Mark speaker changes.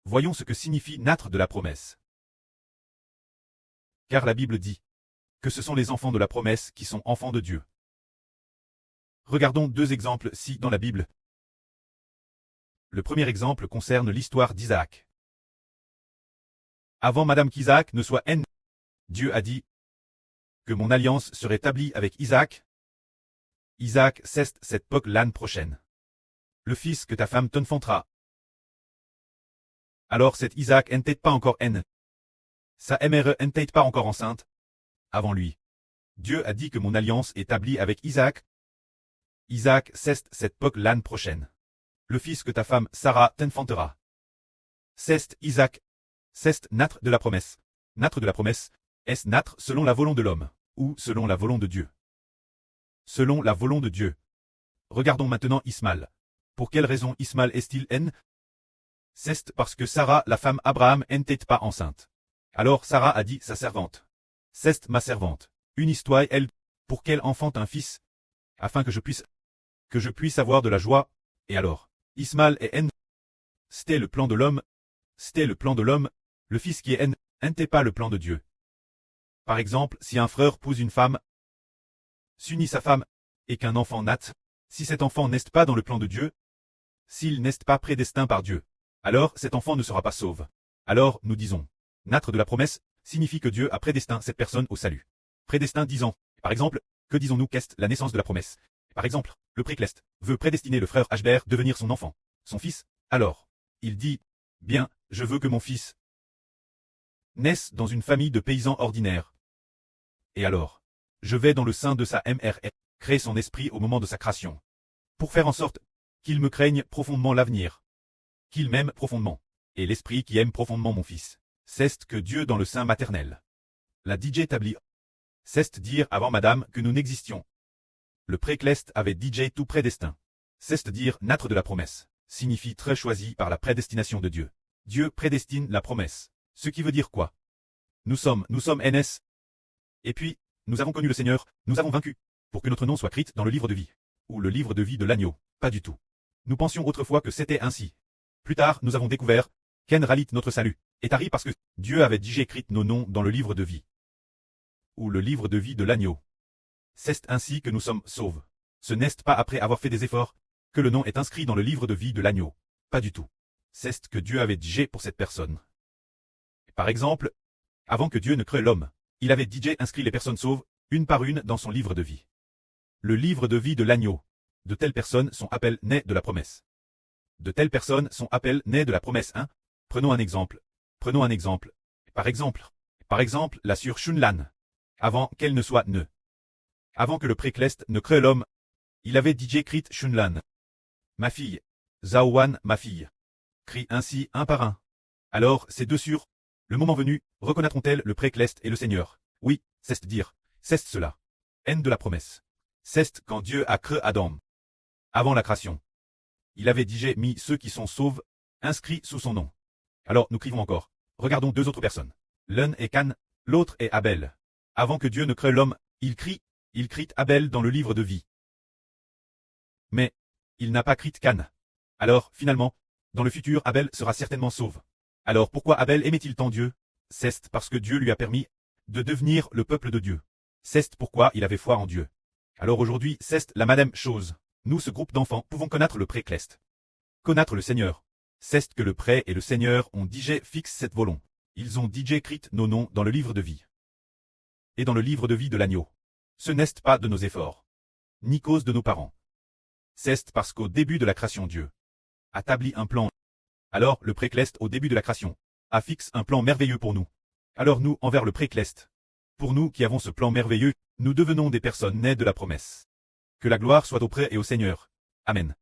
Speaker 1: Voyons ce que signifie naître de la promesse. Car la Bible dit que ce sont les enfants de la promesse qui sont enfants de Dieu. Regardons deux exemples-ci dans la Bible. Le premier exemple concerne l'histoire d'Isaac. Avant Madame qu'Isaac ne soit né, Dieu a dit que mon alliance serait établie avec Isaac. Isaac cesse cette époque l'année prochaine. Le fils que ta femme t'enfantera. Alors cet Isaac n'était pas encore né. Sa mère n'était pas encore enceinte. Avant lui. Dieu a dit que mon alliance est établie avec Isaac. Isaac cesse cette époque l'année prochaine. Le fils que ta femme Sarah t'enfantera. C'est Isaac. C'est naître de la promesse. Naître de la promesse, est-ce naître selon la volonté de l'homme, ou selon la volonté de Dieu? Selon la volonté de Dieu. Regardons maintenant Ismaël. Pour quelle raison Ismaël est-il né? C'est parce que Sarah, la femme Abraham, n'était pas enceinte. Alors Sarah a dit sa servante. C'est ma servante. Une histoire, elle, pour qu'elle enfante un fils, afin que je puisse avoir de la joie. Et alors, Ismaël est né. C'était le plan de l'homme. C'était le plan de l'homme. Le fils qui est né, n'était pas le plan de Dieu. Par exemple, si un frère épouse une femme, s'unit sa femme, et qu'un enfant naît, si cet enfant n'est pas dans le plan de Dieu, s'il n'est pas prédestiné par Dieu, alors cet enfant ne sera pas sauvé. Alors, nous disons, naître de la promesse, signifie que Dieu a prédestiné cette personne au salut. Prédestiné disant, par exemple, que disons-nous qu'est la naissance de la promesse? Par exemple, le précleste veut prédestiner le frère Hbert devenir son enfant, son fils. Alors, il dit, bien, je veux que mon fils naisse dans une famille de paysans ordinaires. Et alors, je vais dans le sein de sa mère et créer son esprit au moment de sa création, pour faire en sorte qu'il me craigne profondément l'avenir, qu'il m'aime profondément, et l'esprit qui aime profondément mon fils. C'est que Dieu dans le sein maternel l'a DJ établi. C'est dire avant madame que nous n'existions. Le précleste avait DJ tout prédestiné. C'est dire naître de la promesse, signifie très choisi par la prédestination de Dieu. Dieu prédestine la promesse. Ce qui veut dire quoi? Nous sommes NS. Et puis, nous avons connu le Seigneur, nous avons vaincu, pour que notre nom soit écrit dans le livre de vie. Ou le livre de vie de l'agneau. Pas du tout. Nous pensions autrefois que c'était ainsi. Plus tard, nous avons découvert qu'en réalité notre salut est arrivé parce que Dieu avait déjà écrit nos noms dans le livre de vie. Ou le livre de vie de l'agneau. C'est ainsi que nous sommes sauvés. Ce n'est pas après avoir fait des efforts que le nom est inscrit dans le livre de vie de l'agneau. Pas du tout. C'est que Dieu avait DJ pour cette personne. Par exemple, avant que Dieu ne crée l'homme, il avait DJ inscrit les personnes sauves, une par une dans son livre de vie. Le livre de vie de l'agneau. De telles personnes sont appelées nées de la promesse. De telles personnes sont appelées nées de la promesse 1. Prenons un exemple. Par exemple, la sœur Shunlan. Avant qu'elle ne soit née. Avant que le précleste ne crée l'homme, il avait DJ écrit Shunlan. Ma fille. Zaowan, ma fille. Crie ainsi un par un. Alors, ces deux sœurs, le moment venu, reconnaîtront-elles le précleste et le Seigneur? Oui, c'est dire. C'est cela. Haine de la promesse. C'est quand Dieu a créé Adam. Avant la création. Il avait déjà mis ceux qui sont sauvés, inscrits sous son nom. Alors nous crions encore. Regardons deux autres personnes. L'un est Can, l'autre est Abel. Avant que Dieu ne crée l'homme, il crie Abel dans le livre de vie. Mais, il n'a pas crit Can. Alors, finalement, dans le futur Abel sera certainement sauvé. Alors pourquoi Abel aimait-il tant Dieu? C'est parce que Dieu lui a permis de devenir le peuple de Dieu. C'est pourquoi il avait foi en Dieu. Alors aujourd'hui, c'est la même chose. Nous, ce groupe d'enfants, pouvons connaître le précleste. Connaître le Seigneur. C'est que le pré et le Seigneur ont DJ fixe cette volonté. Ils ont DJ écrit nos noms dans le livre de vie. Et dans le livre de vie de l'agneau. Ce n'est pas de nos efforts. Ni cause de nos parents. C'est parce qu'au début de la création Dieu a établi un plan. Alors, le précleste au début de la création a fixé un plan merveilleux pour nous. Alors nous, envers le précleste. Pour nous qui avons ce plan merveilleux, nous devenons des personnes nées de la promesse. Que la gloire soit auprès et au Seigneur. Amen.